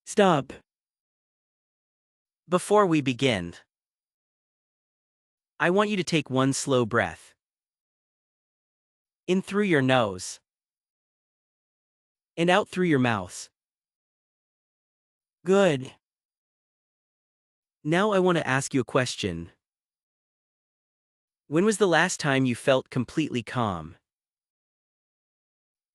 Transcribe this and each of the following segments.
Stop. Before we begin, I want you to take one slow breath. In through your nose. And out through your mouth. Good. Now I want to ask you a question. When was the last time you felt completely calm?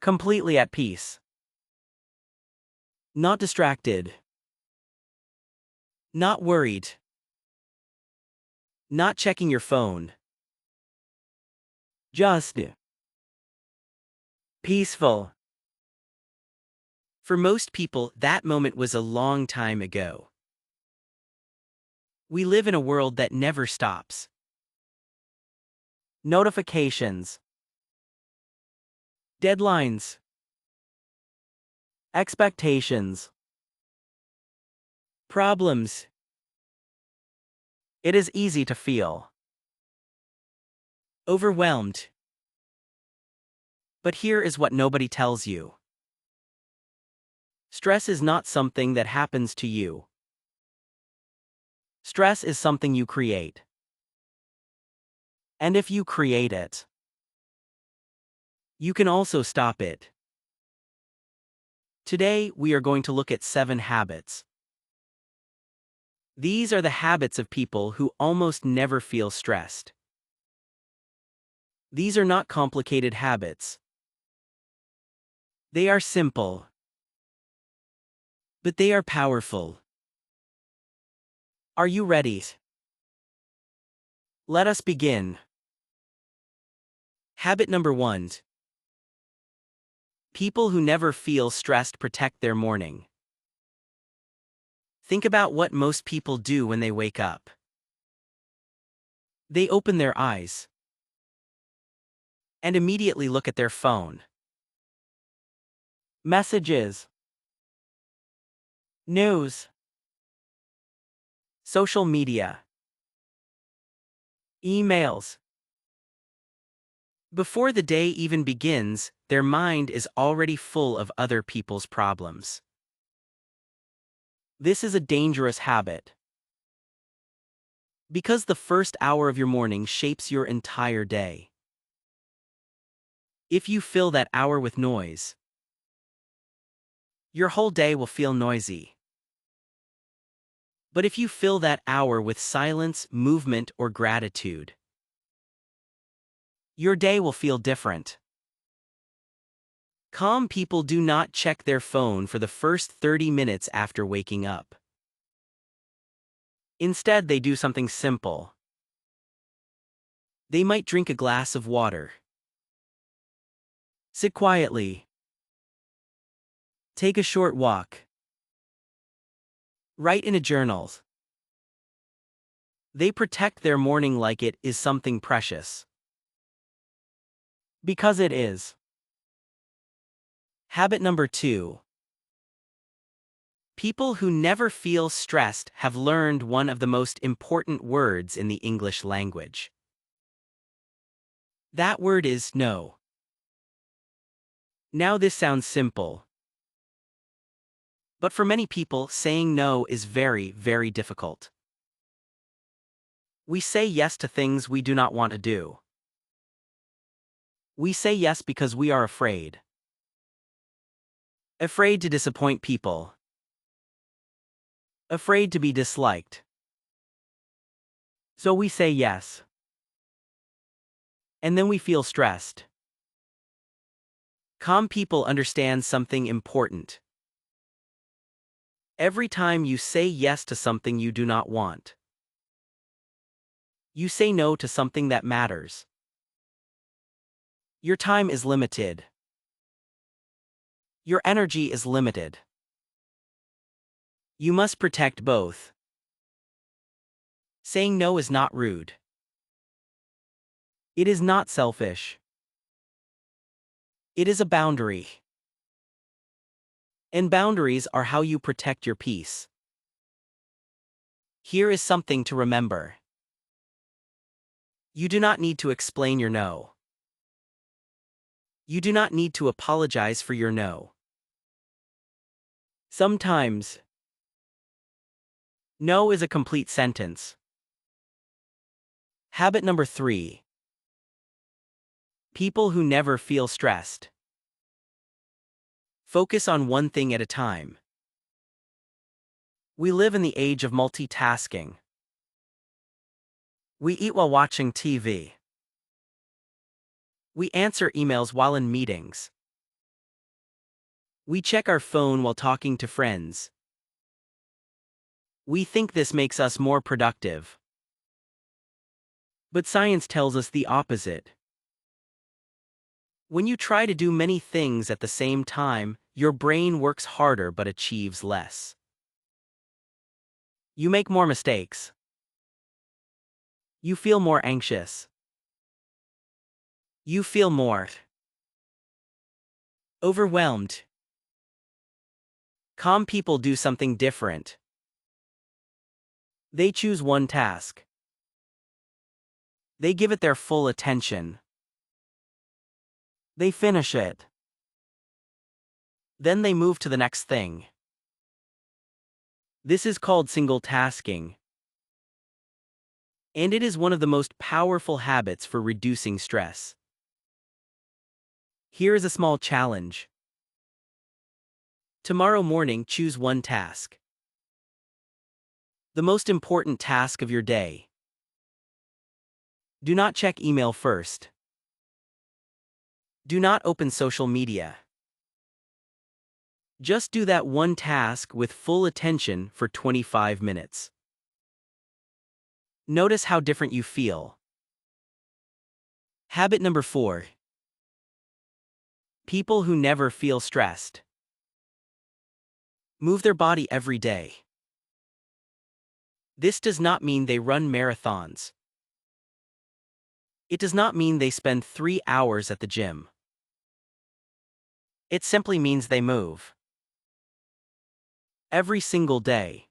Completely at peace? Not distracted? Not worried? Not checking your phone? Just peaceful? For most people, that moment was a long time ago. We live in a world that never stops. Notifications. Deadlines. Expectations. Problems. It is easy to feel overwhelmed. But here is what nobody tells you. Stress is not something that happens to you. Stress is something you create. And if you create it, you can also stop it. Today, we are going to look at 7 habits. These are the habits of people who almost never feel stressed. These are not complicated habits. They are simple. But they are powerful. Are you ready? Let us begin. Habit number 1. People who never feel stressed protect their morning. Think about what most people do when they wake up. They open their eyes and immediately look at their phone. Messages. News. Social media. Emails. Before the day even begins, their mind is already full of other people's problems. This is a dangerous habit. Because the first hour of your morning shapes your entire day. If you fill that hour with noise, your whole day will feel noisy. But if you fill that hour with silence, movement, or gratitude, your day will feel different. Calm people do not check their phone for the first 30 minutes after waking up. Instead, they do something simple. They might drink a glass of water. Sit quietly. Take a short walk. Write in a journal. They protect their morning like it is something precious. Because it is. Habit number 2. People who never feel stressed have learned one of the most important words in the English language. That word is no. Now this sounds simple. But for many people, saying no is very, very difficult. We say yes to things we do not want to do. We say yes because we are afraid. Afraid to disappoint people. Afraid to be disliked. So we say yes. And then we feel stressed. Calm people understand something important. Every time you say yes to something you do not want, you say no to something that matters. Your time is limited. Your energy is limited. You must protect both. Saying no is not rude. It is not selfish. It is a boundary. And boundaries are how you protect your peace. Here is something to remember. You do not need to explain your no. You do not need to apologize for your no. Sometimes, No is a complete sentence. Habit number 3. People who never feel stressed. Focus on one thing at a time. We live in the age of multitasking. We eat while watching TV. We answer emails while in meetings. We check our phone while talking to friends. We think this makes us more productive. But science tells us the opposite. When you try to do many things at the same time, your brain works harder but achieves less. You make more mistakes. You feel more anxious. You feel more overwhelmed. Calm people do something different. They choose one task. They give it their full attention. They finish it. Then they move to the next thing. This is called single tasking. And it is one of the most powerful habits for reducing stress. Here is a small challenge. Tomorrow morning, choose one task. The most important task of your day. Do not check email first. Do not open social media. Just do that one task with full attention for 25 minutes. Notice how different you feel. Habit number 4. People who never feel stressed. Move their body every day. This does not mean they run marathons. It does not mean they spend 3 hours at the gym. It simply means they move. Every single day.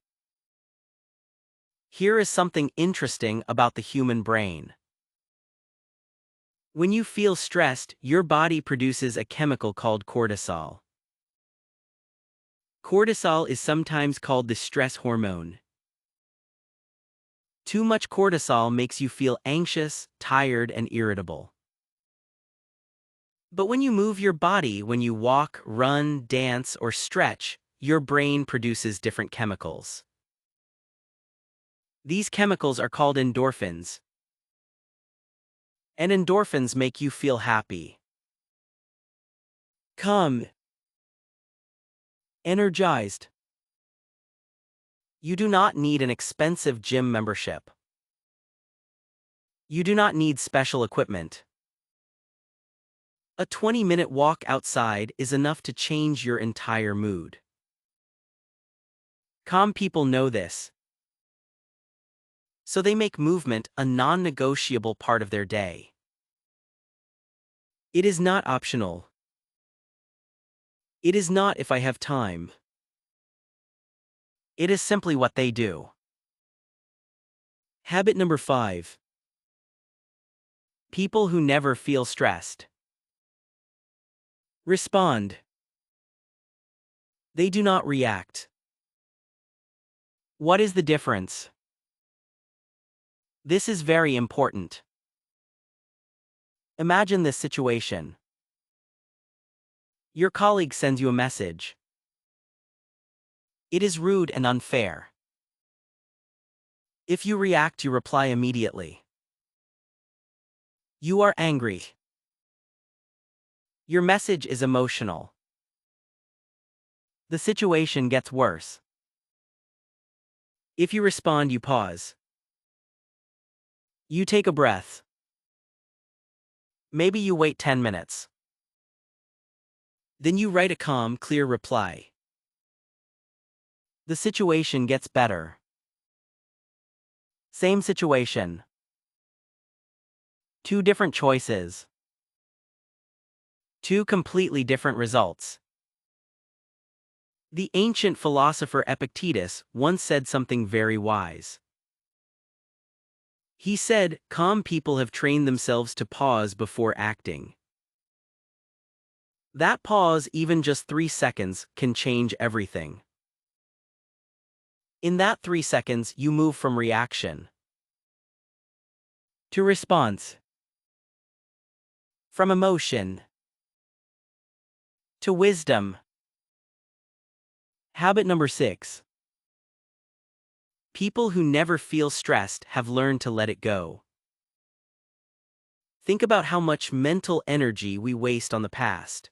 Here is something interesting about the human brain. When you feel stressed, your body produces a chemical called cortisol. Cortisol is sometimes called the stress hormone. Too much cortisol makes you feel anxious, tired, and irritable. But when you move your body, when you walk, run, dance, or stretch, your brain produces different chemicals. These chemicals are called endorphins. And endorphins make you feel happy, calm, energized. You do not need an expensive gym membership. You do not need special equipment. A 20-minute walk outside is enough to change your entire mood. Calm people know this. So they make movement a non-negotiable part of their day. It is not optional. It is not if I have time. It is simply what they do. Habit number 5. People who never feel stressed. Respond. They do not react. What is the difference? This is very important. Imagine this situation. Your colleague sends you a message. It is rude and unfair. If you react, you reply immediately. You are angry. Your message is emotional. The situation gets worse. If you respond, you pause. You take a breath. Maybe you wait 10 minutes. Then you write a calm, clear reply. The situation gets better. Same situation. 2 different choices. 2 completely different results. The ancient philosopher Epictetus once said something very wise. He said, "Calm people have trained themselves to pause before acting." That pause, even just 3 seconds, can change everything. In that 3 seconds, you move from reaction to response, from emotion to wisdom. Habit number 6. People who never feel stressed have learned to let it go. Think about how much mental energy we waste on the past.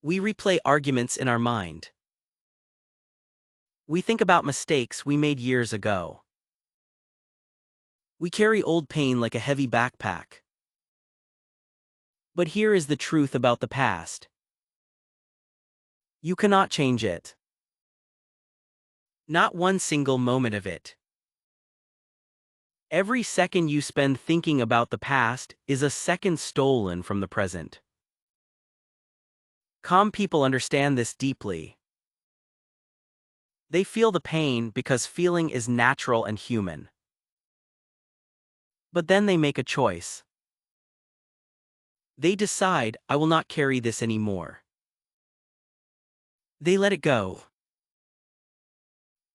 We replay arguments in our mind. We think about mistakes we made years ago. We carry old pain like a heavy backpack. But here is the truth about the past. You cannot change it. Not one single moment of it. Every second you spend thinking about the past is a second stolen from the present. Calm people understand this deeply. They feel the pain because feeling is natural and human. But then they make a choice. They decide, I will not carry this anymore. They let it go.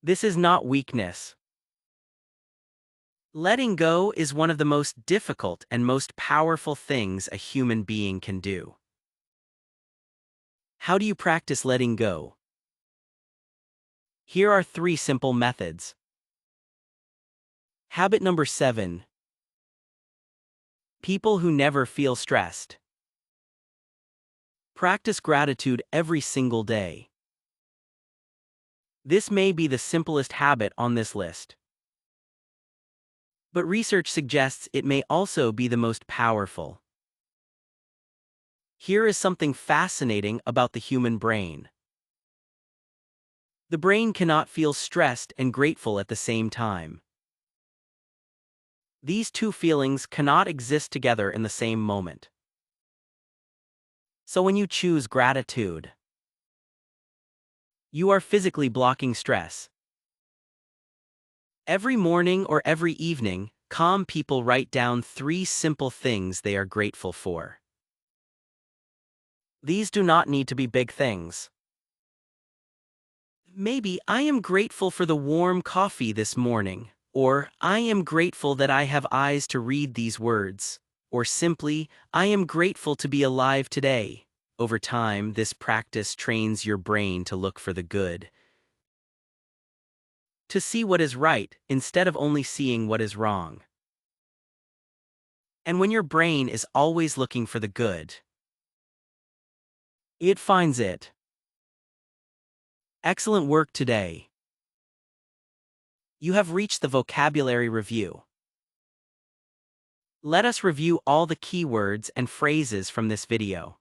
This is not weakness. Letting go is one of the most difficult and most powerful things a human being can do. How do you practice letting go? Here are 3 simple methods. Habit number 7. People who never feel stressed. Practice gratitude every single day. This may be the simplest habit on this list. But research suggests it may also be the most powerful. Here is something fascinating about the human brain. The brain cannot feel stressed and grateful at the same time. These two feelings cannot exist together in the same moment. So when you choose gratitude, you are physically blocking stress. Every morning or every evening, calm people write down 3 simple things they are grateful for. These do not need to be big things. Maybe I am grateful for the warm coffee this morning, or I am grateful that I have eyes to read these words, or simply, I am grateful to be alive today. Over time, this practice trains your brain to look for the good, to see what is right instead of only seeing what is wrong. And when your brain is always looking for the good, it finds it. Excellent work today. You have reached the vocabulary review. Let us review all the keywords and phrases from this video.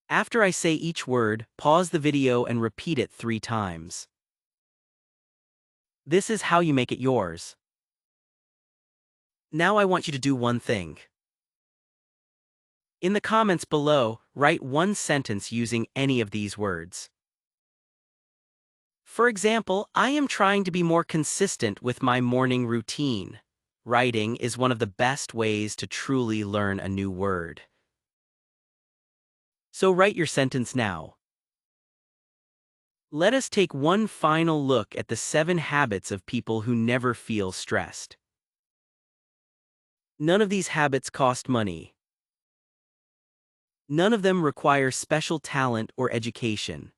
After I say each word, pause the video and repeat it 3 times. This is how you make it yours. Now I want you to do one thing. In the comments below, write one sentence using any of these words. For example, I am trying to be more consistent with my morning routine. Writing is one of the best ways to truly learn a new word. So write your sentence now. Let us take one final look at the 7 habits of people who never feel stressed. None of these habits cost money. None of them require special talent or education.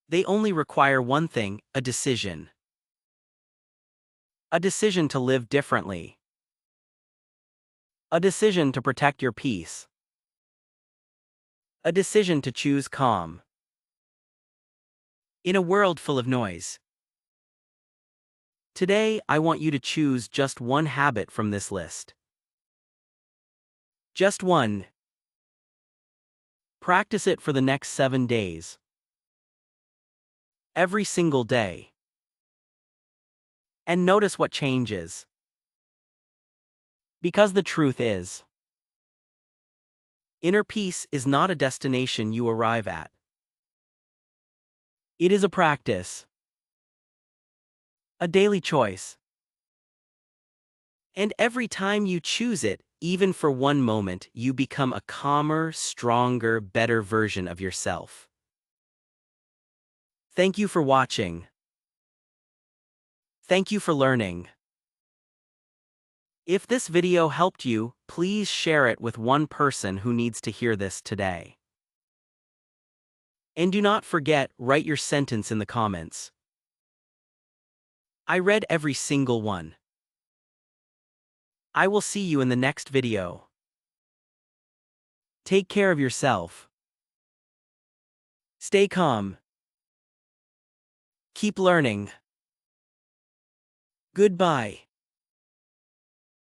They only require one thing, a decision. A decision to live differently. A decision to protect your peace. A decision to choose calm. In a world full of noise. Today, I want you to choose just one habit from this list. Just one. Practice it for the next 7 days. Every single day. And notice what changes. Because the truth is, inner peace is not a destination you arrive at. It is a practice. A daily choice. And every time you choose it, even for one moment, you become a calmer, stronger, better version of yourself. Thank you for watching. Thank you for learning. If this video helped you, please share it with one person who needs to hear this today. And do not forget, write your sentence in the comments. I read every single one. I will see you in the next video. Take care of yourself. Stay calm. Keep learning. Goodbye.